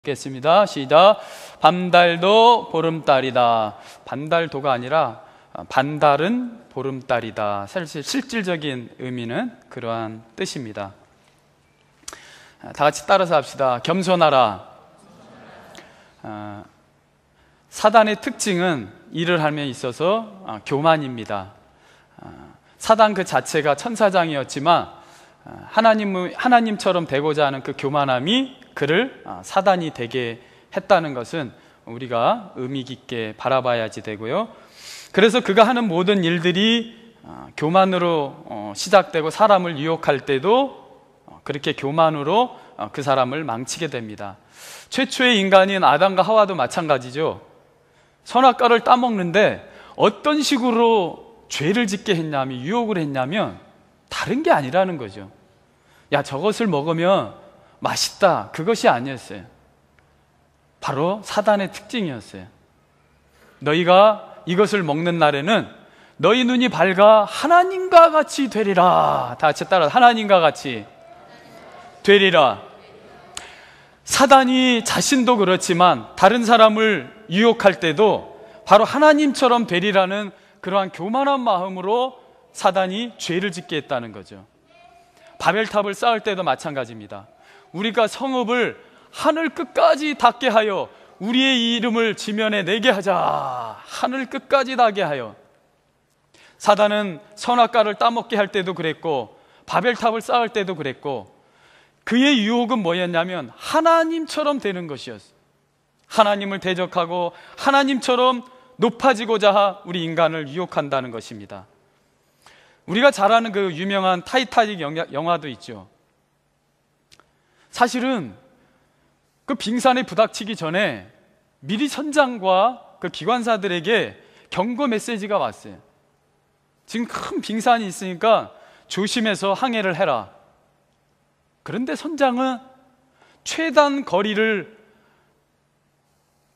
읽겠습니다. 시작. 밤달도 보름달이다. 반달도가 아니라 반달은 보름달이다. 사실 실질적인 의미는 그러한 뜻입니다. 다 같이 따라서 합시다. 겸손하라. 사단의 특징은 일을 함에 있어서 교만입니다. 사단 그 자체가 천사장이었지만 하나님처럼 되고자 하는 그 교만함이 그를 사단이 되게 했다는 것은 우리가 의미 깊게 바라봐야지 되고요. 그래서 그가 하는 모든 일들이 교만으로 시작되고 사람을 유혹할 때도 그렇게 교만으로 그 사람을 망치게 됩니다. 최초의 인간인 아담과 하와도 마찬가지죠. 선악과를 따먹는데 어떤 식으로 죄를 짓게 했냐면, 유혹을 했냐면 다른 게 아니라는 거죠. 야, 저것을 먹으면 맛있다, 그것이 아니었어요. 바로 사단의 특징이었어요. 너희가 이것을 먹는 날에는 너희 눈이 밝아 하나님과 같이 되리라. 다 같이 따라, 하나님과 같이 되리라. 사단이 자신도 그렇지만 다른 사람을 유혹할 때도 바로 하나님처럼 되리라는 그러한 교만한 마음으로 사단이 죄를 짓게 했다는 거죠. 바벨탑을 쌓을 때도 마찬가지입니다. 우리가 성읍을 하늘 끝까지 닿게 하여 우리의 이름을 지면에 내게 하자. 하늘 끝까지 닿게 하여. 사단은 선악과를 따먹게 할 때도 그랬고 바벨탑을 쌓을 때도 그랬고, 그의 유혹은 뭐였냐면 하나님처럼 되는 것이었어요. 하나님을 대적하고 하나님처럼 높아지고자 우리 인간을 유혹한다는 것입니다. 우리가 잘 아는 그 유명한 타이타닉 영화도 있죠. 사실은 그 빙산에 부닥치기 전에 미리 선장과 그 기관사들에게 경고 메시지가 왔어요. 지금 큰 빙산이 있으니까 조심해서 항해를 해라. 그런데 선장은 최단 거리를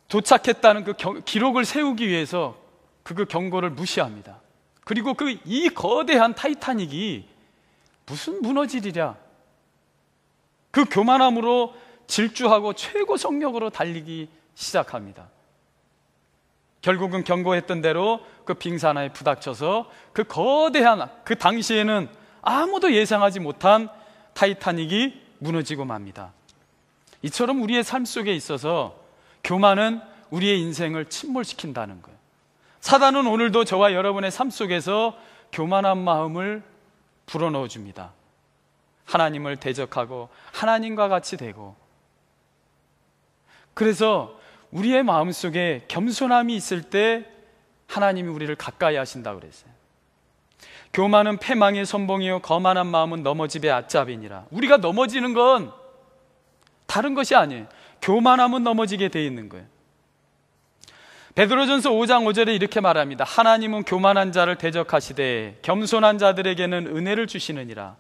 도착했다는 그 기록을 세우기 위해서 그 경고를 무시합니다. 그리고 이 거대한 타이타닉이 무슨 무너지리랴. 그 교만함으로 질주하고 최고 속력으로 달리기 시작합니다. 결국은 경고했던 대로 그 빙산에 부닥쳐서 그 거대한, 그 당시에는 아무도 예상하지 못한 타이타닉이 무너지고 맙니다. 이처럼 우리의 삶 속에 있어서 교만은 우리의 인생을 침몰시킨다는 거예요. 사단은 오늘도 저와 여러분의 삶 속에서 교만한 마음을 불어넣어 줍니다. 하나님을 대적하고 하나님과 같이 되고, 그래서 우리의 마음속에 겸손함이 있을 때 하나님이 우리를 가까이 하신다고 그랬어요. 교만은 패망의 선봉이요 거만한 마음은 넘어짐의 앞잡이니라. 우리가 넘어지는 건 다른 것이 아니에요. 교만함은 넘어지게 돼 있는 거예요. 베드로전서 5장 5절에 이렇게 말합니다. 하나님은 교만한 자를 대적하시되 겸손한 자들에게는 은혜를 주시느니라.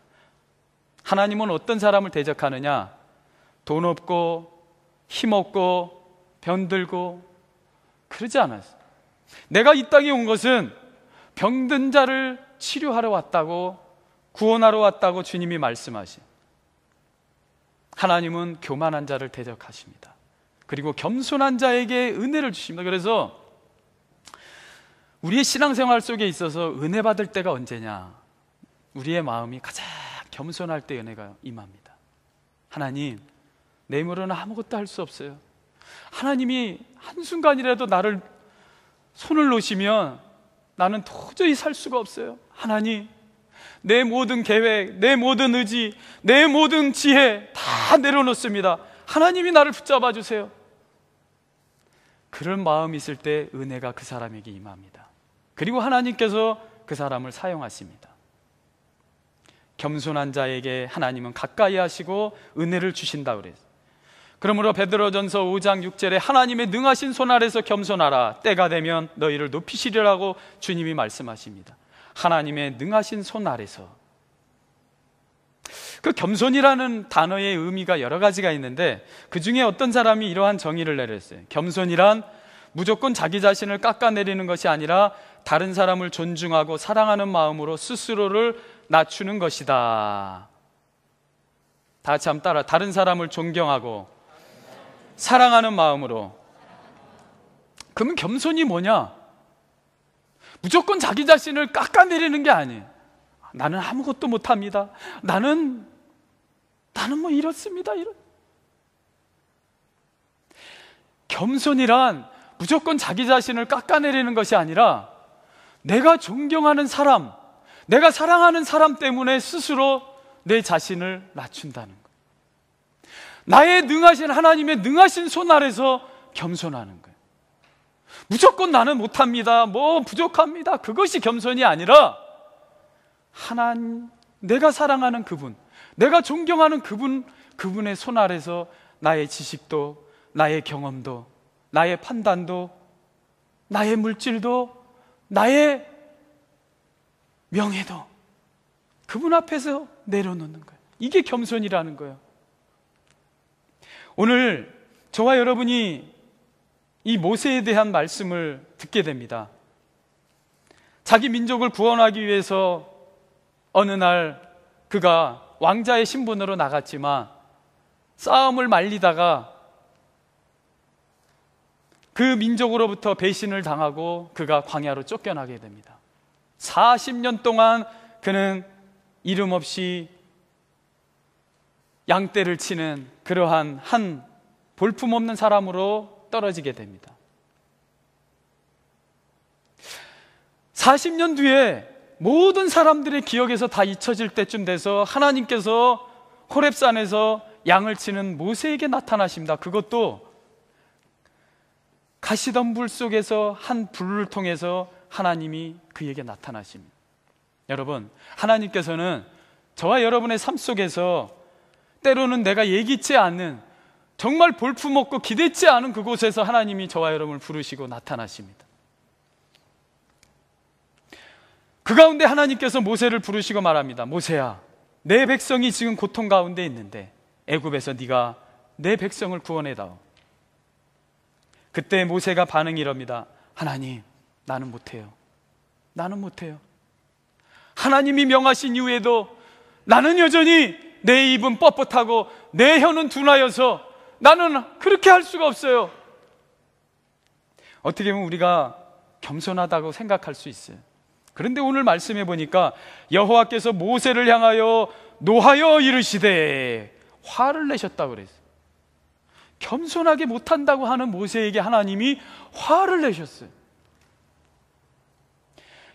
하나님은 어떤 사람을 대적하느냐? 돈 없고 힘없고 병들고 그러지 않았어요. 내가 이 땅에 온 것은 병든 자를 치료하러 왔다고, 구원하러 왔다고 주님이 말씀하신, 하나님은 교만한 자를 대적하십니다. 그리고 겸손한 자에게 은혜를 주십니다. 그래서 우리의 신앙생활 속에 있어서 은혜 받을 때가 언제냐? 우리의 마음이 가장 겸손할 때 은혜가 임합니다. 하나님, 내 힘으로는 아무것도 할 수 없어요. 하나님이 한순간이라도 나를 손을 놓으시면 나는 도저히 살 수가 없어요. 하나님, 내 모든 계획, 내 모든 의지, 내 모든 지혜 다 내려놓습니다. 하나님이 나를 붙잡아 주세요. 그런 마음이 있을 때 은혜가 그 사람에게 임합니다. 그리고 하나님께서 그 사람을 사용하십니다. 겸손한 자에게 하나님은 가까이 하시고 은혜를 주신다고 그랬어요. 그러므로 베드로전서 5장 6절에 하나님의 능하신 손 아래서 겸손하라. 때가 되면 너희를 높이시리라고 주님이 말씀하십니다. 하나님의 능하신 손 아래서. 그 겸손이라는 단어의 의미가 여러 가지가 있는데, 그 중에 어떤 사람이 이러한 정의를 내렸어요. 겸손이란 무조건 자기 자신을 깎아내리는 것이 아니라 다른 사람을 존중하고 사랑하는 마음으로 스스로를 낮추는 것이다. 다 같이 한번 따라. 다른 사람을 존경하고 사랑하는 마음으로. 그러면 겸손이 뭐냐? 무조건 자기 자신을 깎아내리는 게 아니에요. 나는 아무것도 못합니다. 나는 뭐 이렇습니다. 겸손이란 무조건 자기 자신을 깎아내리는 것이 아니라 내가 존경하는 사람, 내가 사랑하는 사람 때문에 스스로 내 자신을 낮춘다는 거예요. 나의 능하신 하나님의 능하신 손 아래서 겸손하는 거예요. 무조건 나는 못합니다, 뭐 부족합니다, 그것이 겸손이 아니라 하나님, 내가 사랑하는 그분, 내가 존경하는 그분의 손 아래서 나의 지식도, 나의 경험도, 나의 판단도, 나의 물질도, 나의 명예도 그분 앞에서 내려놓는 거예요. 이게 겸손이라는 거예요. 오늘 저와 여러분이 이 모세에 대한 말씀을 듣게 됩니다. 자기 민족을 구원하기 위해서 어느 날 그가 왕자의 신분으로 나갔지만 싸움을 말리다가 그 민족으로부터 배신을 당하고 그가 광야로 쫓겨나게 됩니다. 40년 동안 그는 이름 없이 양떼를 치는 그러한 한 볼품없는 사람으로 떨어지게 됩니다. 40년 뒤에 모든 사람들의 기억에서 다 잊혀질 때쯤 돼서 하나님께서 호렙산에서 양을 치는 모세에게 나타나십니다. 그것도 가시던 불 속에서 한 불을 통해서 하나님이 그에게 나타나십니다. 여러분, 하나님께서는 저와 여러분의 삶 속에서 때로는 내가 예기치 않는, 정말 볼품없고 기대치 않은 그곳에서 하나님이 저와 여러분을 부르시고 나타나십니다. 그 가운데 하나님께서 모세를 부르시고 말합니다. 모세야, 내 백성이 지금 고통 가운데 있는데 애굽에서 네가 내 백성을 구원해다오. 그때 모세가 반응이 이럽니다. 하나님, 나는 못해요. 나는 못해요. 하나님이 명하신 이후에도 나는 여전히 내 입은 뻣뻣하고 내 혀는 둔하여서 나는 그렇게 할 수가 없어요. 어떻게 보면 우리가 겸손하다고 생각할 수 있어요. 그런데 오늘 말씀해 보니까 여호와께서 모세를 향하여 노하여 이르시되, 화를 내셨다고 그랬어요. 겸손하게 못한다고 하는 모세에게 하나님이 화를 내셨어요.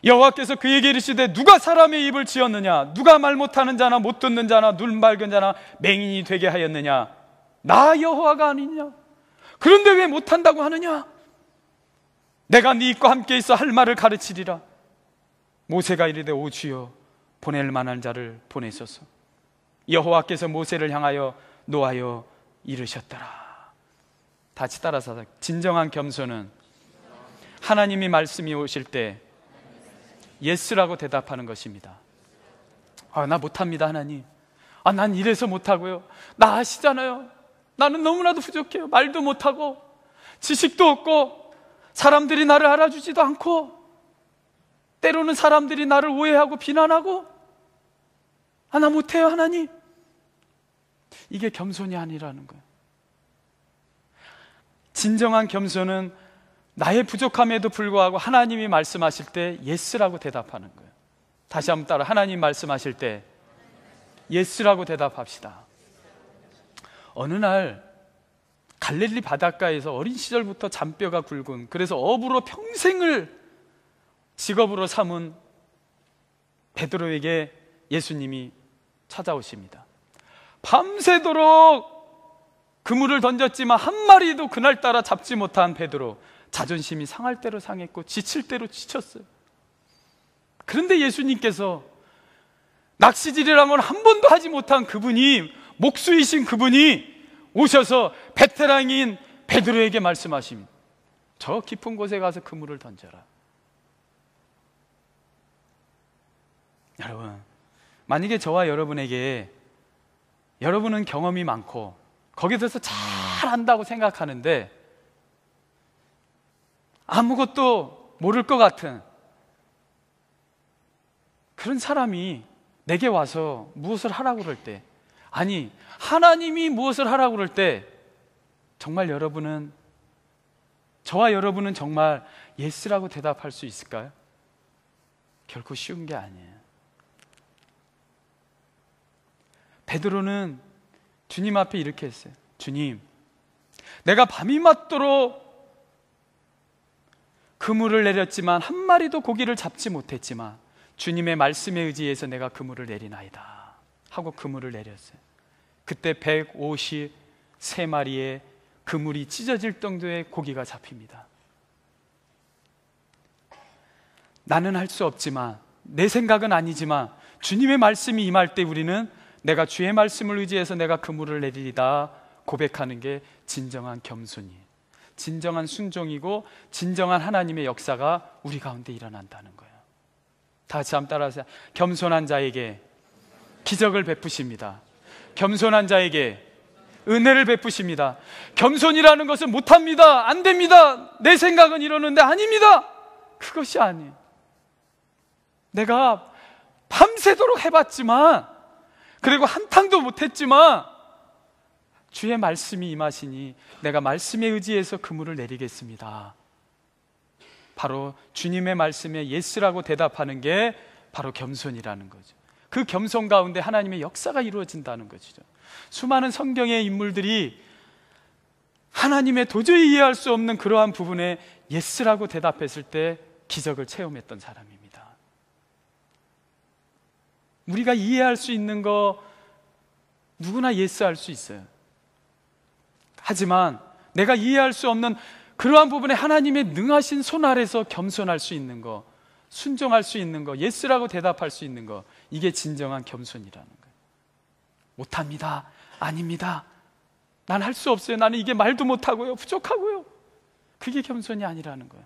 여호와께서 그에게 이르시되, 누가 사람의 입을 지었느냐? 누가 말 못하는 자나 못 듣는 자나 눈 밝은 자나 맹인이 되게 하였느냐? 나 여호와가 아니냐? 그런데 왜 못한다고 하느냐? 내가 네 입과 함께 있어 할 말을 가르치리라. 모세가 이르되, 오 주여, 보낼 만한 자를 보내소서. 여호와께서 모세를 향하여 노하여 이르셨더라. 다시 따라서, 진정한 겸손은 하나님이 말씀이 오실 때 예스라고 대답하는 것입니다. 나 못합니다, 하나님. 난 이래서 못하고요. 나 아시잖아요. 나는 너무나도 부족해요. 말도 못하고 지식도 없고 사람들이 나를 알아주지도 않고 때로는 사람들이 나를 오해하고 비난하고 나 못해요, 하나님. 이게 겸손이 아니라는 거예요. 진정한 겸손은 나의 부족함에도 불구하고 하나님이 말씀하실 때 예스라고 대답하는 거예요. 다시 한번 따라, 하나님 말씀하실 때 예스라고 대답합시다. 어느 날 갈릴리 바닷가에서 어린 시절부터 잔뼈가 굵은, 그래서 어부로 평생을 직업으로 삼은 베드로에게 예수님이 찾아오십니다. 밤새도록 그물을 던졌지만 한 마리도 그날따라 잡지 못한 베드로, 자존심이 상할 대로 상했고 지칠 대로 지쳤어요. 그런데 예수님께서 낚시질이라면 한 번도 하지 못한 그분이, 목수이신 그분이 오셔서 베테랑인 베드로에게 말씀하십니다. 저 깊은 곳에 가서 그물을 던져라. 여러분, 만약에 저와 여러분에게, 여러분은 경험이 많고 거기에 대해서 잘 안다고 생각하는데 아무것도 모를 것 같은 그런 사람이 내게 와서 무엇을 하라고 그럴 때, 아니 하나님이 무엇을 하라고 그럴 때 정말 여러분은, 저와 여러분은 정말 예스라고 대답할 수 있을까요? 결코 쉬운 게 아니에요. 베드로는 주님 앞에 이렇게 했어요. 주님, 내가 밤이 맞도록 그물을 내렸지만 한 마리도 고기를 잡지 못했지만 주님의 말씀에 의지해서 내가 그물을 내리나이다 하고 그물을 내렸어요. 그때 153마리의 그물이 찢어질 정도의 고기가 잡힙니다. 나는 할 수 없지만, 내 생각은 아니지만 주님의 말씀이 임할 때 우리는 내가 주의 말씀을 의지해서 내가 그물을 내리리다 고백하는 게 진정한 겸손이에요. 진정한 순종이고 진정한 하나님의 역사가 우리 가운데 일어난다는 거예요. 다 같이 한번 따라하세요. 겸손한 자에게 기적을 베푸십니다. 겸손한 자에게 은혜를 베푸십니다. 겸손이라는 것은 못합니다, 안 됩니다, 내 생각은 이러는데, 아닙니다. 그것이 아니에요. 내가 밤새도록 해봤지만, 그리고 한탕도 못했지만 주의 말씀이 임하시니 내가 말씀에 의지해서 그물을 내리겠습니다. 바로 주님의 말씀에 예스라고 대답하는 게 바로 겸손이라는 거죠. 그 겸손 가운데 하나님의 역사가 이루어진다는 것이죠. 수많은 성경의 인물들이 하나님의 도저히 이해할 수 없는 그러한 부분에 예스라고 대답했을 때 기적을 체험했던 사람입니다. 우리가 이해할 수 있는 거 누구나 예스할 수 있어요. 하지만 내가 이해할 수 없는 그러한 부분에 하나님의 능하신 손 아래서 겸손할 수 있는 거, 순종할 수 있는 거, 예스라고 대답할 수 있는 거, 이게 진정한 겸손이라는 거예요. 못합니다, 아닙니다, 난 할 수 없어요, 나는 이게 말도 못하고요, 부족하고요, 그게 겸손이 아니라는 거예요.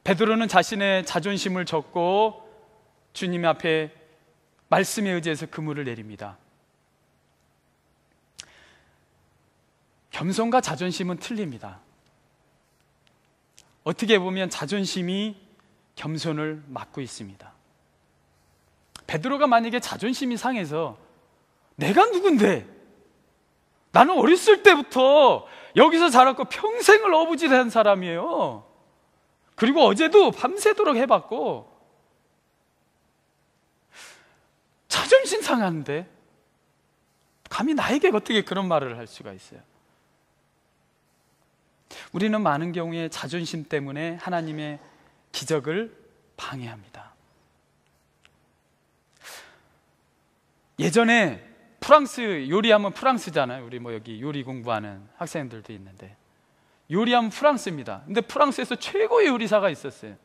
베드로는 자신의 자존심을 접고 주님 앞에 말씀에 의지해서 그물을 내립니다. 겸손과 자존심은 틀립니다. 어떻게 보면 자존심이 겸손을 막고 있습니다. 베드로가 만약에 자존심이 상해서 내가 누군데, 나는 어렸을 때부터 여기서 자랐고 평생을 어부질한 사람이에요, 그리고 어제도 밤새도록 해봤고, 자존심 상하는데 감히 나에게 어떻게 그런 말을 할 수가 있어요? 우리는 많은 경우에 자존심 때문에 하나님의 기적을 방해합니다. 예전에 프랑스, 요리하면 프랑스잖아요. 우리 뭐 여기 요리 공부하는 학생들도 있는데, 요리하면 프랑스입니다. 근데 프랑스에서 최고의 요리사가 있었어요.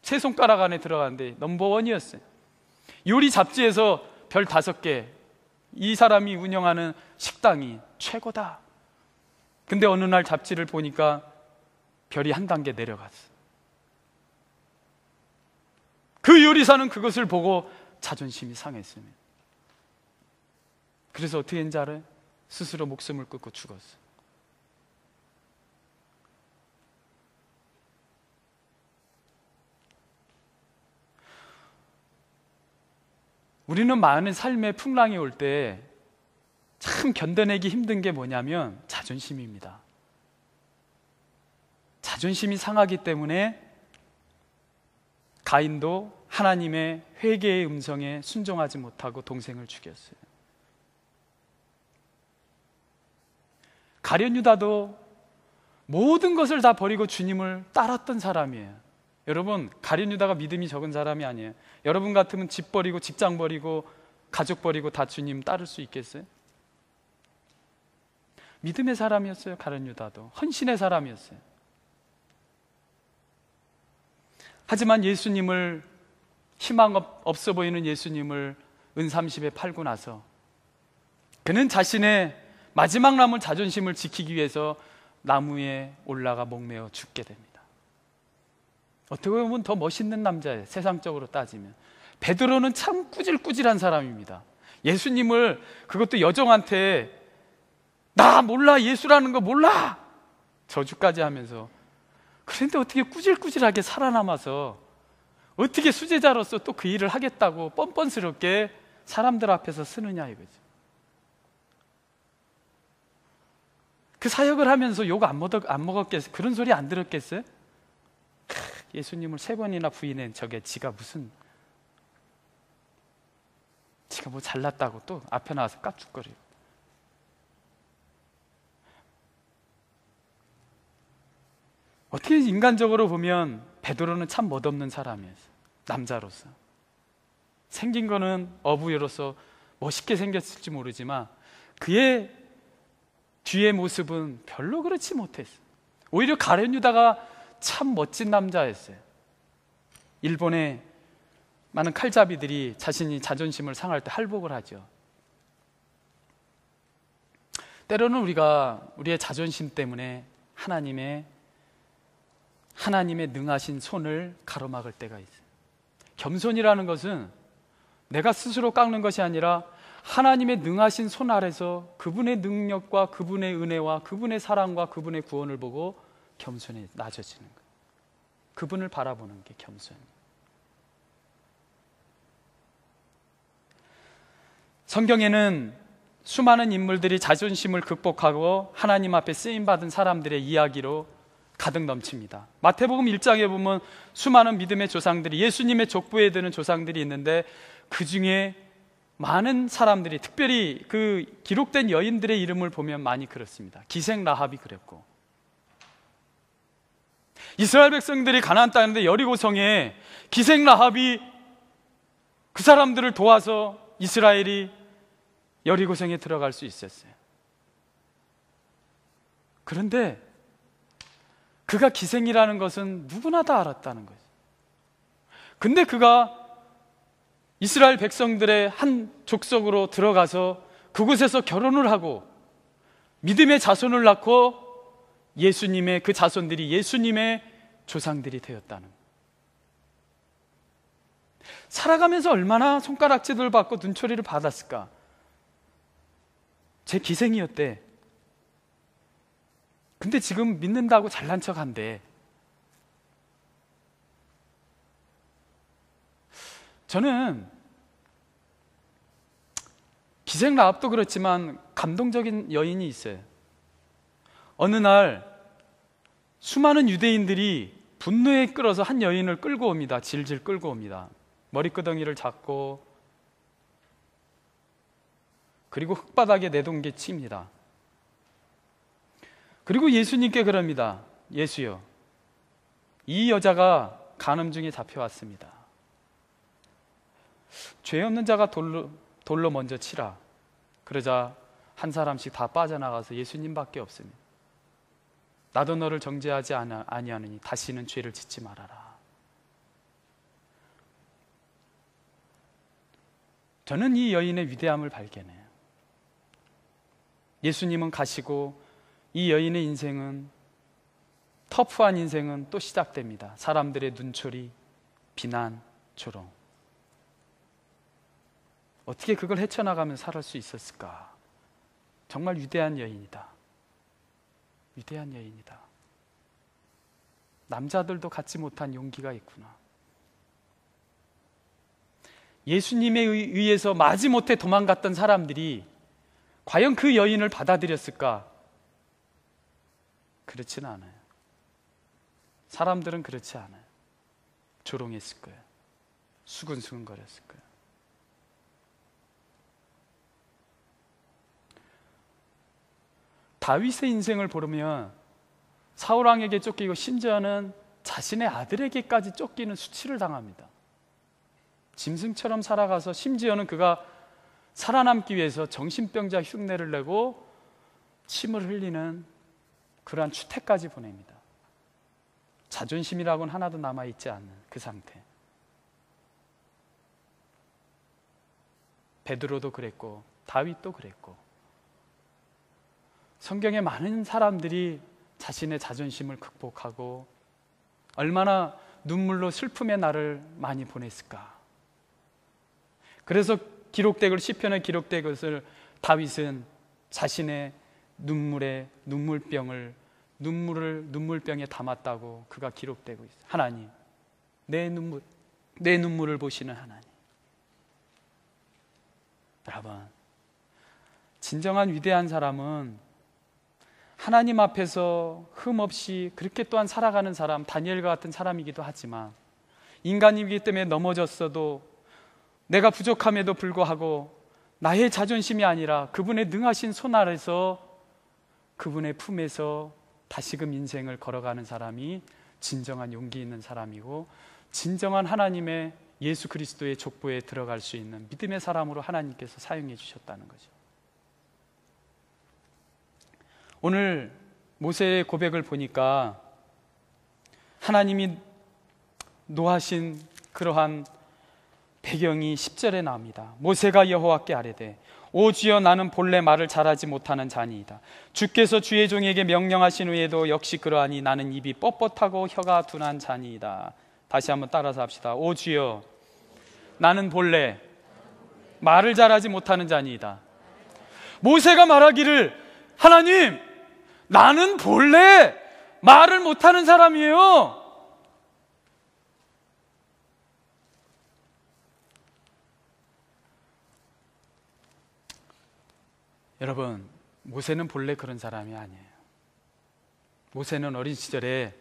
세 손가락 안에 들어가는데 넘버원이었어요. 요리 잡지에서 별 5개, 이 사람이 운영하는 식당이 최고다. 근데 어느 날 잡지를 보니까 별이 한 단계 내려갔어. 그 요리사는 그것을 보고 자존심이 상했습니다. 그래서 어떻게 했는지 알아요? 스스로 목숨을 끊고 죽었어. 우리는 많은 삶의 풍랑이 올 때 참 견뎌내기 힘든 게 뭐냐면 자존심입니다. 자존심이 상하기 때문에 가인도 하나님의 회개의 음성에 순종하지 못하고 동생을 죽였어요. 가룟 유다도 모든 것을 다 버리고 주님을 따랐던 사람이에요. 여러분, 가룟 유다가 믿음이 적은 사람이 아니에요. 여러분 같으면 집 버리고 직장 버리고 가족 버리고 다 주님 따를 수 있겠어요? 믿음의 사람이었어요. 가룟 유다도 헌신의 사람이었어요. 하지만 예수님을, 희망 없어 보이는 예수님을 은30에 팔고 나서 그는 자신의 마지막 남은 자존심을 지키기 위해서 나무에 올라가 목매어 죽게 됩니다. 어떻게 보면 더 멋있는 남자예요, 세상적으로 따지면. 베드로는 참 꾸질꾸질한 사람입니다. 예수님을, 그것도 여종한테 나 몰라, 예수라는 거 몰라, 저주까지 하면서. 그런데 어떻게 꾸질꾸질하게 살아남아서 어떻게 수제자로서 또 그 일을 하겠다고 뻔뻔스럽게 사람들 앞에서 쓰느냐 이거죠. 그 사역을 하면서 욕 안 먹었겠어요? 그런 소리 안 들었겠어요? 예수님을 3번이나 부인한 저게 지가 뭐 잘났다고 또 앞에 나와서 깝죽거리고. 어떻게 인간적으로 보면 베드로는 참 멋없는 사람이었어요. 남자로서 생긴 거는 어부로서 멋있게 생겼을지 모르지만 그의 뒤의 모습은 별로 그렇지 못했어요. 오히려 가룟 유다가 참 멋진 남자였어요. 일본의 많은 칼잡이들이 자신이 자존심을 상할 때 할복을 하죠. 때로는 우리가 우리의 자존심 때문에 하나님의 능하신 손을 가로막을 때가 있어요. 겸손이라는 것은 내가 스스로 깎는 것이 아니라 하나님의 능하신 손 아래서 그분의 능력과 그분의 은혜와 그분의 사랑과 그분의 구원을 보고 겸손히 낮아지는 거예요. 그분을 바라보는 게 겸손이에요. 성경에는 수많은 인물들이 자존심을 극복하고 하나님 앞에 쓰임받은 사람들의 이야기로 가득 넘칩니다. 마태복음 1장에 보면 수많은 믿음의 조상들이, 예수님의 족보에 드는 조상들이 있는데 그 중에 많은 사람들이, 특별히 그 기록된 여인들의 이름을 보면 많이 그렇습니다. 기생 라합이 그랬고, 이스라엘 백성들이 가나안 땅인데 여리고성에 기생 라합이 그 사람들을 도와서 이스라엘이 여리고성에 들어갈 수 있었어요. 그런데 그가 기생이라는 것은 누구나 다 알았다는 거죠. 근데 그가 이스라엘 백성들의 한 족속으로 들어가서 그곳에서 결혼을 하고 믿음의 자손을 낳고 예수님의 그 자손들이 예수님의 조상들이 되었다는 거예요. 살아가면서 얼마나 손가락질을 받고 눈초리를 받았을까? 제 기생이었대. 근데 지금 믿는다고 잘난 척한대. 저는 기생 라합도 그렇지만 감동적인 여인이 있어요. 어느 날 수많은 유대인들이 분노에 끌어서 한 여인을 끌고 옵니다. 질질 끌고 옵니다. 머리끄덩이를 잡고 그리고 흙바닥에 내동게 칩니다. 그리고 예수님께 그럽니다. 예수여, 이 여자가 간음 중에 잡혀왔습니다. 죄 없는 자가 돌로 먼저 치라. 그러자 한 사람씩 다 빠져나가서 예수님밖에 없습니다. 나도 너를 정죄하지 아니하느니 다시는 죄를 짓지 말아라. 저는 이 여인의 위대함을 발견해요. 예수님은 가시고 이 여인의 인생은, 터프한 인생은 또 시작됩니다. 사람들의 눈초리, 비난, 조롱. 어떻게 그걸 헤쳐나가며 살 수 있었을까? 정말 위대한 여인이다. 위대한 여인이다. 남자들도 갖지 못한 용기가 있구나. 예수님에 의해서 마지못해 도망갔던 사람들이 과연 그 여인을 받아들였을까? 그렇지는 않아요. 사람들은 그렇지 않아요. 조롱했을 거예요. 수근수근 거렸을 거예요. 다윗의 인생을 보면 사울 왕에게 쫓기고 심지어는 자신의 아들에게까지 쫓기는 수치를 당합니다. 짐승처럼 살아가서 심지어는 그가 살아남기 위해서 정신병자 흉내를 내고 침을 흘리는 그러한 추태까지 보냅니다. 자존심이라고는 하나도 남아있지 않는 그 상태. 베드로도 그랬고 다윗도 그랬고, 성경에 많은 사람들이 자신의 자존심을 극복하고 얼마나 눈물로 슬픔의 날을 많이 보냈을까. 그래서 기록된 시편에 기록된 것을 다윗은 자신의 눈물병을 눈물병에 담았다고 그가 기록되고 있어요. 하나님, 내 눈물을 보시는 하나님. 여러분, 진정한 위대한 사람은 하나님 앞에서 흠없이 그렇게 또한 살아가는 사람, 다니엘과 같은 사람이기도 하지만 인간이기 때문에 넘어졌어도 내가 부족함에도 불구하고 나의 자존심이 아니라 그분의 능하신 손 아래서 그분의 품에서 다시금 인생을 걸어가는 사람이 진정한 용기 있는 사람이고 진정한 하나님의 예수 그리스도의 족보에 들어갈 수 있는 믿음의 사람으로 하나님께서 사용해 주셨다는 거죠. 오늘 모세의 고백을 보니까 하나님이 노하신 그러한 배경이 10절에 나옵니다. 모세가 여호와께 아뢰되 오 주여 나는 본래 말을 잘하지 못하는 자니이다. 주께서 주의 종에게 명령하신 후에도 역시 그러하니 나는 입이 뻣뻣하고 혀가 둔한 자니이다. 다시 한번 따라서 합시다. 오 주여 나는 본래 말을 잘하지 못하는 자니이다. 모세가 말하기를 하나님 나는 본래 말을 못하는 사람이에요. 여러분, 모세는 본래 그런 사람이 아니에요. 모세는 어린 시절에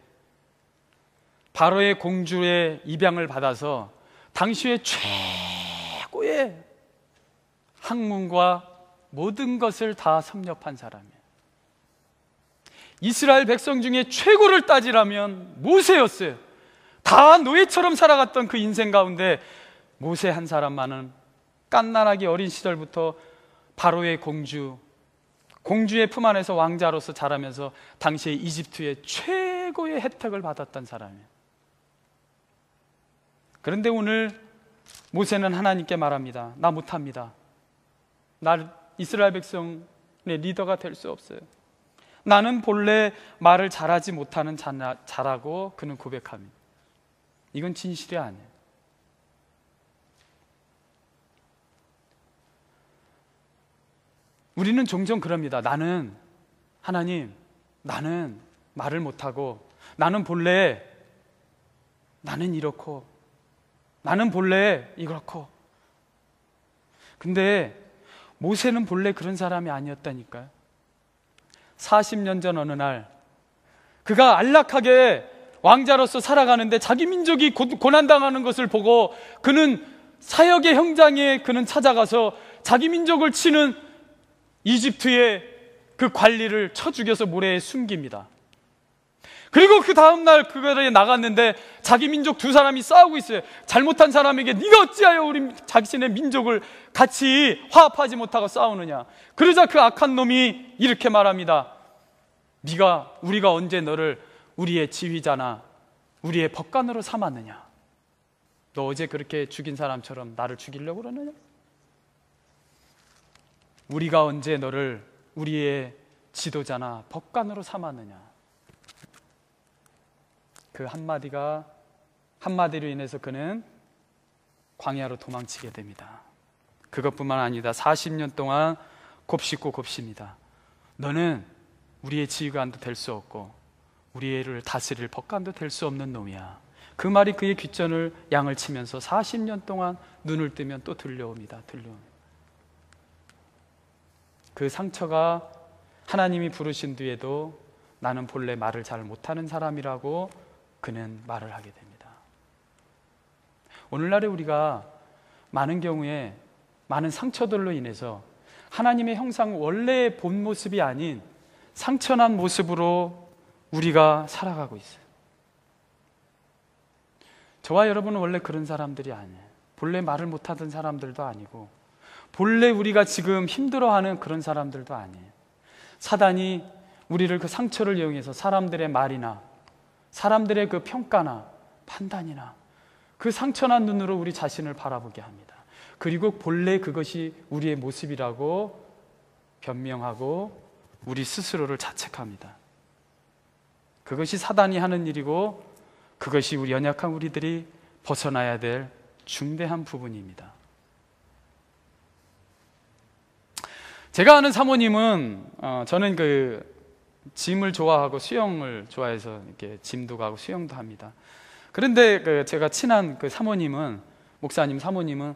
바로의 공주의 입양을 받아서 당시의 최고의 학문과 모든 것을 다 섭렵한 사람이에요. 이스라엘 백성 중에 최고를 따지라면 모세였어요. 다 노예처럼 살아갔던 그 인생 가운데 모세 한 사람만은 갓난아기 어린 시절부터 바로의 공주의 품 안에서 왕자로서 자라면서 당시의 이집트의 최고의 혜택을 받았던 사람이에요. 그런데 오늘 모세는 하나님께 말합니다. 나 못합니다. 나 이스라엘 백성의 리더가 될 수 없어요. 나는 본래 말을 잘하지 못하는 자라고 그는 고백합니다. 이건 진실이 아니에요. 우리는 종종 그럽니다. 하나님, 나는 말을 못하고, 나는 본래, 나는 이렇고, 나는 본래 이렇고. 근데 모세는 본래 그런 사람이 아니었다니까요. 40년 전 어느 날 그가 안락하게 왕자로서 살아가는데 자기 민족이 고난당하는 것을 보고 그는 사역의 현장에 그는 찾아가서 자기 민족을 치는 이집트의 그 관리를 쳐 죽여서 모래에 숨깁니다. 그리고 그 다음날 그거에 나갔는데 자기 민족 두 사람이 싸우고 있어요. 잘못한 사람에게 네가 어찌하여 우리 자신의 민족을 같이 화합하지 못하고 싸우느냐. 그러자 그 악한 놈이 이렇게 말합니다. 우리가 언제 너를 우리의 지휘자나 우리의 법관으로 삼았느냐. 너 어제 그렇게 죽인 사람처럼 나를 죽이려고 그러느냐. 우리가 언제 너를 우리의 지도자나 법관으로 삼았느냐. 그 한마디로 인해서 그는 광야로 도망치게 됩니다. 그것뿐만 아니다. 40년 동안 곱씹고 곱씹니다. 너는 우리의 지휘관도 될 수 없고 우리를 다스릴 법관도 될 수 없는 놈이야. 그 말이 그의 귓전을 양을 치면서 40년 동안 눈을 뜨면 또 들려옵니다. 그 상처가 하나님이 부르신 뒤에도 나는 본래 말을 잘 못하는 사람이라고 그는 말을 하게 됩니다. 오늘날에 우리가 많은 경우에 많은 상처들로 인해서 하나님의 형상 원래의 본 모습이 아닌 상처난 모습으로 우리가 살아가고 있어요. 저와 여러분은 원래 그런 사람들이 아니에요. 본래 말을 못하던 사람들도 아니고 본래 우리가 지금 힘들어하는 그런 사람들도 아니에요. 사단이 우리를 그 상처를 이용해서 사람들의 말이나 사람들의 그 평가나 판단이나 그 상처난 눈으로 우리 자신을 바라보게 합니다. 그리고 본래 그것이 우리의 모습이라고 변명하고 우리 스스로를 자책합니다. 그것이 사단이 하는 일이고 그것이 우리 연약한 우리들이 벗어나야 될 중대한 부분입니다. 제가 아는 사모님은 저는 그 짐을 좋아하고 수영을 좋아해서 이렇게 짐도 가고 수영도 합니다. 그런데 제가 친한 그 목사님 사모님은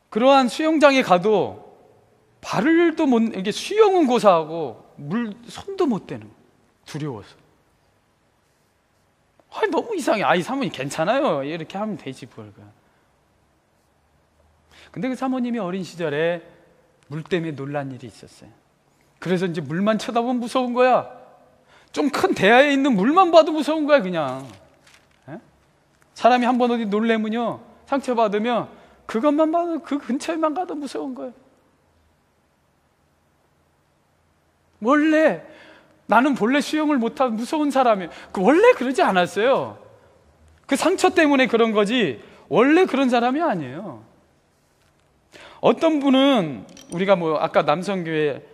그러한 수영장에 가도 발을도 못, 이게 수영은 고사하고 물 손도 못 대는 거예요. 두려워서. 아니, 너무 이상해. 아이 사모님 괜찮아요. 이렇게 하면 되지 뭘. 근데 그 사모님이 어린 시절에 물 때문에 놀란 일이 있었어요. 그래서 이제 물만 쳐다보면 무서운 거야. 좀 큰 대야에 있는 물만 봐도 무서운 거야 그냥. 에? 사람이 한번 어디 놀래면요, 상처받으면 그것만 봐도, 그 근처에만 가도 무서운 거예요. 원래 나는 본래 수영을 못하는 무서운 사람이에요. 원래 그러지 않았어요. 그 상처 때문에 그런 거지 원래 그런 사람이 아니에요. 어떤 분은 우리가 뭐 아까 남성교회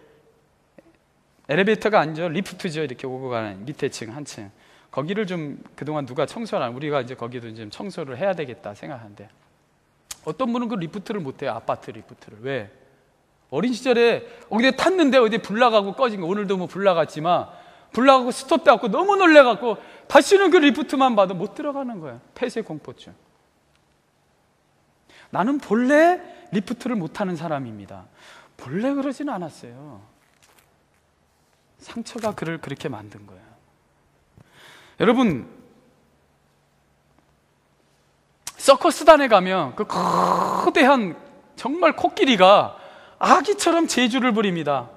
엘리베이터가 아니죠, 리프트죠. 이렇게 오고 가는 밑에 층 한 층, 거기를 좀 그동안 누가 청소를 안, 우리가 이제 거기도 좀 청소를 해야 되겠다 생각하는데, 어떤 분은 그 리프트를 못해요. 아파트 리프트를. 왜? 어린 시절에 어디 탔는데 어디 불 나가고 꺼진 거. 오늘도 뭐 불 나갔지만 불 나가고 스톱돼갖고 너무 놀래갖고 다시는 그 리프트만 봐도 못 들어가는 거예요. 폐쇄 공포증. 나는 본래 리프트를 못하는 사람입니다. 본래 그러지는 않았어요. 상처가 그를 그렇게 만든 거예요. 여러분, 서커스단에 가면 그 거대한 정말 코끼리가 아기처럼 재주를 부립니다.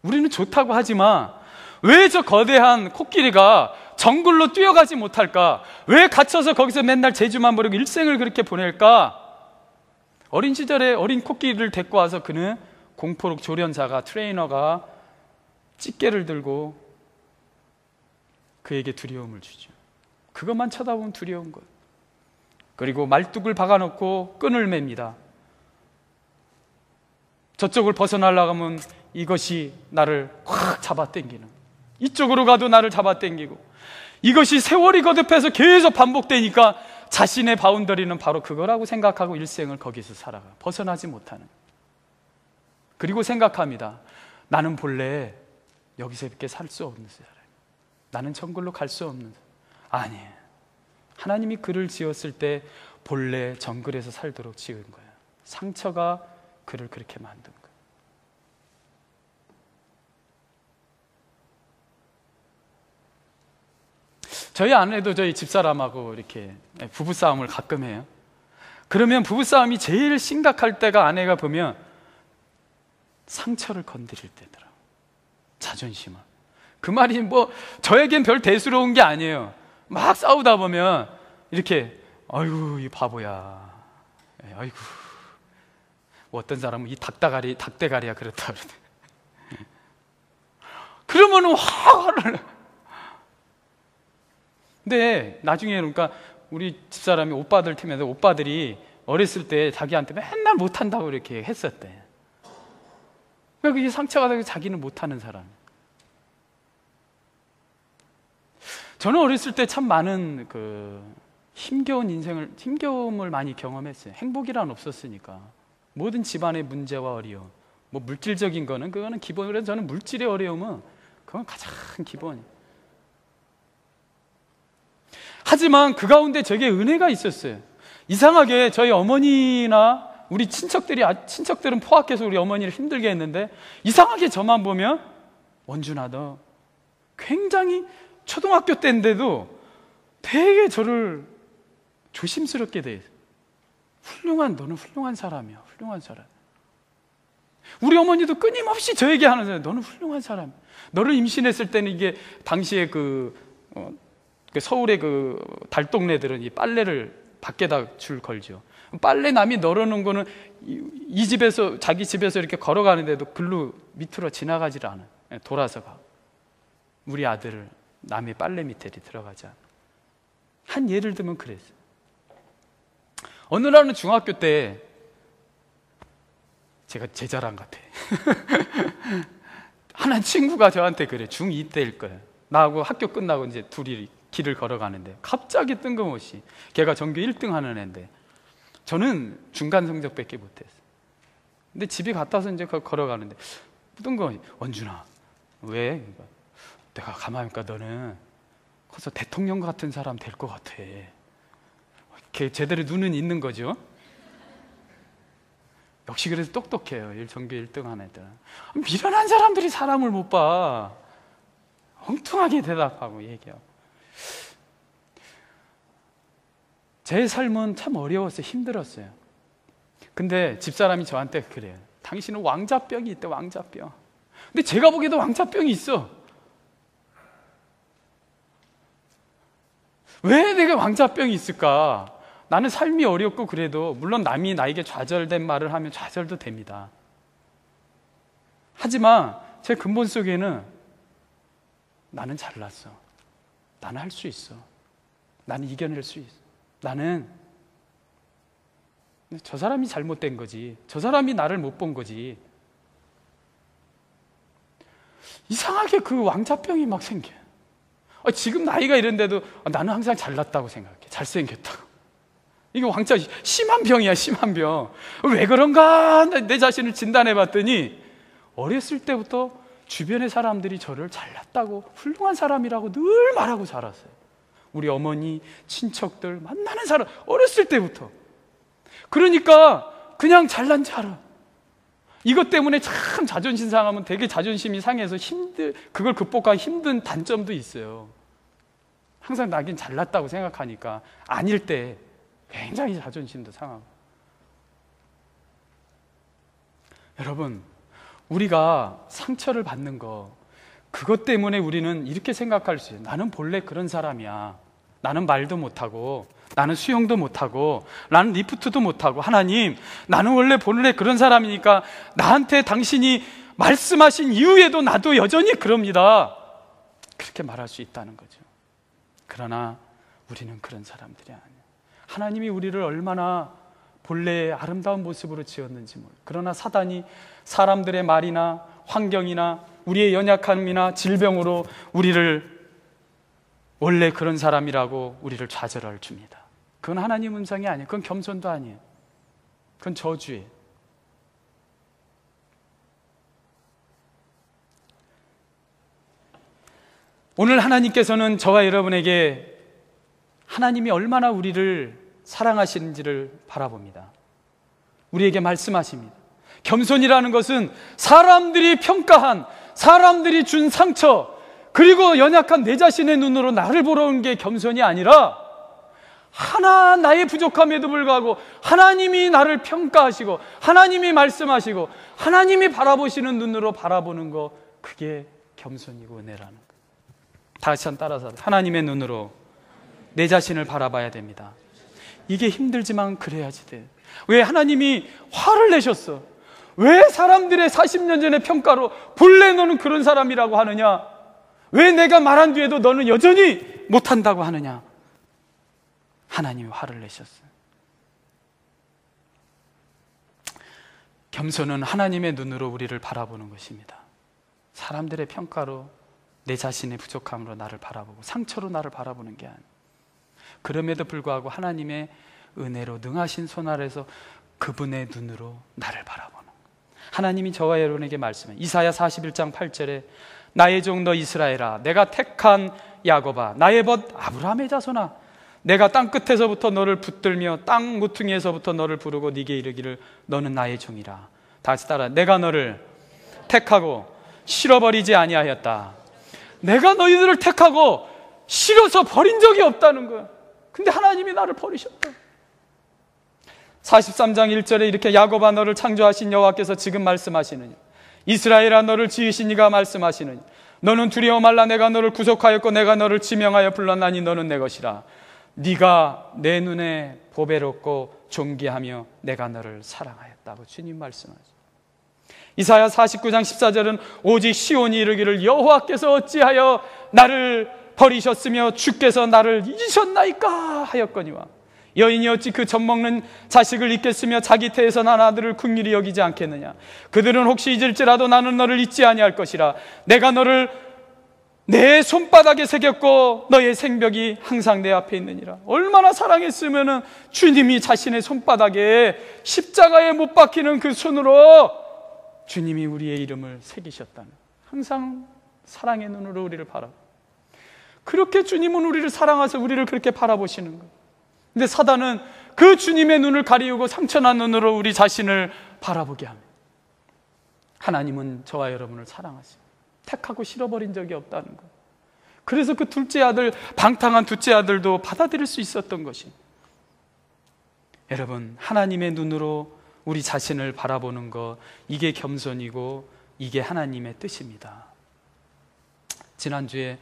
우리는 좋다고 하지만 왜 저 거대한 코끼리가 정글로 뛰어가지 못할까? 왜 갇혀서 거기서 맨날 재주만 부리고 일생을 그렇게 보낼까? 어린 시절에 어린 코끼리를 데리고 와서 그는 공포록 조련사가, 트레이너가 집게를 들고 그에게 두려움을 주죠. 그것만 쳐다보면 두려운 거예요. 그리고 말뚝을 박아놓고 끈을 맵니다. 저쪽을 벗어나려고 하면 이것이 나를 확 잡아당기는, 이쪽으로 가도 나를 잡아당기고, 이것이 세월이 거듭해서 계속 반복되니까 자신의 바운더리는 바로 그거라고 생각하고 일생을 거기서 살아가, 벗어나지 못하는. 그리고 생각합니다. 나는 본래 여기서 이렇게 살 수 없는 사람이에요. 나는 정글로 갈 수 없는 사람. 아니에요. 하나님이 그를 지었을 때 본래 정글에서 살도록 지은 거예요. 상처가 그를 그렇게 만든 거예요. 저희 아내도 저희 집사람하고 이렇게 부부싸움을 가끔 해요. 그러면 부부싸움이 제일 심각할 때가 아내가 보면 상처를 건드릴 때더라. 자존심을. 그 말이 뭐 저에겐 별 대수로운 게 아니에요. 막 싸우다 보면 이렇게, 아이고 이 바보야, 아이고, 뭐 어떤 사람은 이 닭대가리야 그렇다 그러대. 그러면은 화를. 근데 나중에 그러니까 우리 집사람이 오빠들 팀에서 오빠들이 어렸을 때 자기한테 맨날 못한다고 이렇게 했었대. 그러니까 그게 상처가 되고 자기는 못하는 사람. 저는 어렸을 때 참 많은 힘겨움을 많이 경험했어요. 행복이란 없었으니까. 모든 집안의 문제와 어려움, 뭐 물질적인 거는 그거는 기본이고, 저는 물질의 어려움은 그건 가장 기본이에요. 하지만 그 가운데 저게 은혜가 있었어요. 이상하게 저희 어머니나 우리 친척들은 포악해서 우리 어머니를 힘들게 했는데, 이상하게 저만 보면, 원준아 너 굉장히 초등학교 때인데도 되게 저를 조심스럽게 돼. 너는 훌륭한 사람이야. 훌륭한 사람. 우리 어머니도 끊임없이 저에게 하는 거예요. 너는 훌륭한 사람. 너를 임신했을 때는, 이게 당시에 서울의 달동네들은 이 빨래를 밖에다 줄 걸죠. 빨래 남이 널어놓은 거는 이 집에서, 자기 집에서 이렇게 걸어가는데도 글로 밑으로 지나가질 않아. 돌아서 가. 우리 아들을 남의 빨래 밑에 들어가지 않아. 한 예를 들면 그랬어요. 어느 날은 중학교 때, 제가 제 자랑 같아. 하나 친구가 저한테 그래. 중2 때일 거예요. 나하고 학교 끝나고 이제 둘이 길을 걸어가는데 갑자기 뜬금없이, 걔가 전교 1등 하는 애인데 저는 중간 성적밖에 못했어요. 근데 집에 갔다 와서 이제 걸어가는데 뜬금없이, 원준아 왜? 그러니까 내가 가만히 보니까 너는 커서 대통령 같은 사람 될 것 같아. 걔 제대로 눈은 있는 거죠. 역시 그래서 똑똑해요. 전교 1등 한 애들. 미련한 사람들이 사람을 못 봐. 엉뚱하게 대답하고 얘기하고. 제 삶은 참 어려웠어요. 힘들었어요. 근데 집사람이 저한테 그래요. 당신은 왕자병이 있대, 왕자병. 근데 제가 보기에도 왕자병이 있어. 왜 내가 왕자병이 있을까? 나는 삶이 어렵고 그래도 물론 남이 나에게 좌절된 말을 하면 좌절도 됩니다. 하지만 제 근본 속에는 나는 잘났어. 나는 할 수 있어. 나는 이겨낼 수 있어. 나는 저 사람이 잘못된 거지. 저 사람이 나를 못 본 거지. 이상하게 그 왕자병이 막 생겨요. 지금 나이가 이런데도 나는 항상 잘났다고 생각해. 잘생겼다고. 이게 왕자 심한 병이야, 심한 병. 왜 그런가 내 자신을 진단해 봤더니 어렸을 때부터 주변의 사람들이 저를 잘났다고, 훌륭한 사람이라고 늘 말하고 자랐어요. 우리 어머니, 친척들, 만나는 사람, 어렸을 때부터. 그러니까 그냥 잘난 줄 알아. 이것 때문에 참 자존심 상하면 되게 자존심이 상해서 그걸 극복하기 힘든 단점도 있어요. 항상 나긴 잘났다고 생각하니까 아닐 때 굉장히 자존심도 상하고. 여러분, 우리가 상처를 받는 거, 그것 때문에 우리는 이렇게 생각할 수 있어요. 나는 본래 그런 사람이야. 나는 말도 못하고, 나는 수영도 못하고, 나는 리프트도 못하고, 하나님, 나는 본래 그런 사람이니까 나한테 당신이 말씀하신 이후에도 나도 여전히 그럽니다. 그렇게 말할 수 있다는 거죠. 그러나 우리는 그런 사람들이 아니에요. 하나님이 우리를 얼마나 본래의 아름다운 모습으로 지었는지 몰라요. 그러나 사단이 사람들의 말이나 환경이나 우리의 연약함이나 질병으로 우리를 원래 그런 사람이라고 우리를 좌절을 줍니다. 그건 하나님 음성이 아니에요. 그건 겸손도 아니에요. 그건 저주예요. 오늘 하나님께서는 저와 여러분에게 하나님이 얼마나 우리를 사랑하시는지를 바라봅니다. 우리에게 말씀하십니다. 겸손이라는 것은 사람들이 평가한, 사람들이 준 상처, 그리고 연약한 내 자신의 눈으로 나를 보러 온 게 겸손이 아니라 나의 부족함에도 불구하고 하나님이 나를 평가하시고 하나님이 말씀하시고 하나님이 바라보시는 눈으로 바라보는 거, 그게 겸손이고 은혜라는 거. 다시 한번 따라서 하나님의 눈으로 내 자신을 바라봐야 됩니다. 이게 힘들지만 그래야지 돼. 왜 하나님이 화를 내셨어? 왜 사람들의 40년 전의 평가로 본래 너는 그런 사람이라고 하느냐? 왜 내가 말한 뒤에도 너는 여전히 못한다고 하느냐? 하나님이 화를 내셨어요. 겸손은 하나님의 눈으로 우리를 바라보는 것입니다. 사람들의 평가로, 내 자신의 부족함으로 나를 바라보고 상처로 나를 바라보는 게 아니에요. 그럼에도 불구하고 하나님의 은혜로 능하신 손 아래서 그분의 눈으로 나를 바라보는 거예요. 하나님이 저와 여러분에게 말씀해요. 이사야 41장 8절에 나의 종 너 이스라엘아, 내가 택한 야곱아, 나의 벗 아브라함의 자손아, 내가 땅 끝에서부터 너를 붙들며 땅 모퉁이에서부터 너를 부르고 네게 이르기를 너는 나의 종이라. 다시 따라, 내가 너를 택하고 실어버리지 아니하였다. 내가 너희들을 택하고 실어서 버린 적이 없다는 거야. 근데 하나님이 나를 버리셨다. 43장 1절에 이렇게 야곱아 너를 창조하신 여호와께서 지금 말씀하시느냐, 이스라엘아 너를 지으신 이가 말씀하시느냐, 너는 두려워 말라. 내가 너를 구속하였고 내가 너를 지명하여 불렀나니 너는 내 것이라. 네가 내 눈에 보배롭고 존귀하며 내가 너를 사랑하였다고 주님 말씀하시죠. 이사야 49장 14절은 오직 시온이 이르기를 여호와께서 어찌하여 나를 버리셨으며 주께서 나를 잊으셨나이까 하였거니와, 여인이 어찌 그 젖먹는 자식을 잊겠으며 자기 태에서 난 아들을 긍휼히 여기지 않겠느냐. 그들은 혹시 잊을지라도 나는 너를 잊지 아니할 것이라. 내가 너를 내 손바닥에 새겼고 너의 생벽이 항상 내 앞에 있느니라. 얼마나 사랑했으면 주님이 자신의 손바닥에 십자가에 못 박히는 그 손으로 주님이 우리의 이름을 새기셨다는, 항상 사랑의 눈으로 우리를 바라보고, 그렇게 주님은 우리를 사랑하셔서 우리를 그렇게 바라보시는 거예요. 근데 사단은 그 주님의 눈을 가리우고 상처난 눈으로 우리 자신을 바라보게 합니다. 하나님은 저와 여러분을 사랑하십니다. 택하고 싫어버린 적이 없다는 것. 그래서 그 둘째 아들, 방탕한 둘째 아들도 받아들일 수 있었던 것이, 여러분, 하나님의 눈으로 우리 자신을 바라보는 것, 이게 겸손이고 이게 하나님의 뜻입니다. 지난주에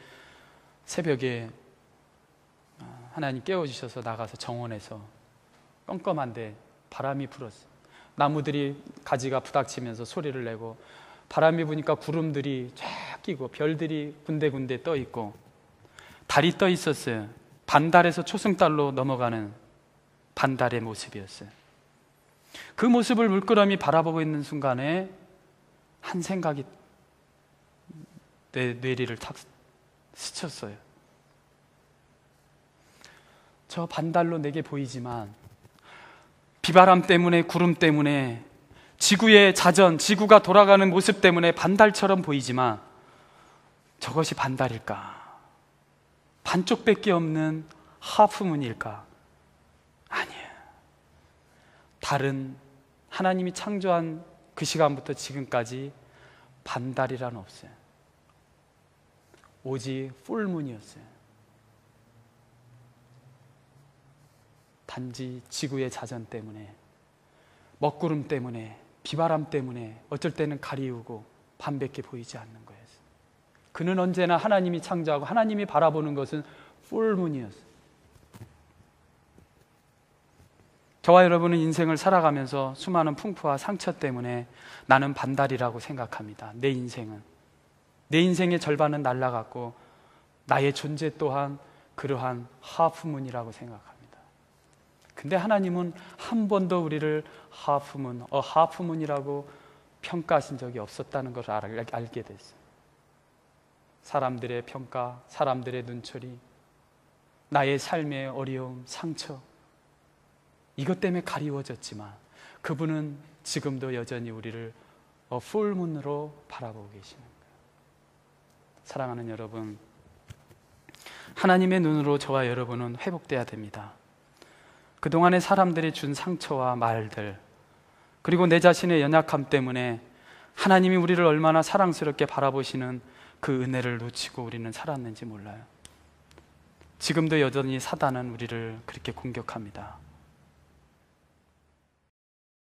새벽에 하나님 깨워주셔서 나가서 정원에서 껌껌한데 바람이 불었어요. 나무들이 가지가 부닥치면서 소리를 내고, 바람이 부니까 구름들이 쫙 끼고 별들이 군데군데 떠 있고 달이 떠 있었어요. 반달에서 초승달로 넘어가는 반달의 모습이었어요. 그 모습을 물끄러미 바라보고 있는 순간에 한 생각이 내 뇌리를 탁 스쳤어요. 저 반달로 내게 보이지만 비바람 때문에, 구름 때문에, 지구의 자전, 지구가 돌아가는 모습 때문에 반달처럼 보이지만 저것이 반달일까? 반쪽밖에 없는 하프문일까? 아니에요. 달은 하나님이 창조한 그 시간부터 지금까지 반달이란 없어요. 오직 풀문이었어요. 단지 지구의 자전 때문에, 먹구름 때문에, 비바람 때문에 어쩔 때는 가리우고 반밖에 보이지 않는 거예요. 그는 언제나 하나님이 창조하고 하나님이 바라보는 것은 풀문이었어요. 저와 여러분은 인생을 살아가면서 수많은 풍파와 상처 때문에 나는 반달이라고 생각합니다. 내 인생의 절반은 날아갔고 나의 존재 또한 그러한 하프문이라고 생각합니다. 근데 하나님은 한 번도 우리를 하프문이라고 평가하신 적이 없었다는 것을 알게 됐어요. 사람들의 평가, 사람들의 눈초리, 나의 삶의 어려움, 상처, 이것 때문에 가리워졌지만 그분은 지금도 여전히 우리를 풀문으로 바라보고 계시는 거예요. 사랑하는 여러분, 하나님의 눈으로 저와 여러분은 회복돼야 됩니다. 그동안의 사람들이 준 상처와 말들, 그리고 내 자신의 연약함 때문에 하나님이 우리를 얼마나 사랑스럽게 바라보시는 그 은혜를 놓치고 우리는 살았는지 몰라요. 지금도 여전히 사단은 우리를 그렇게 공격합니다.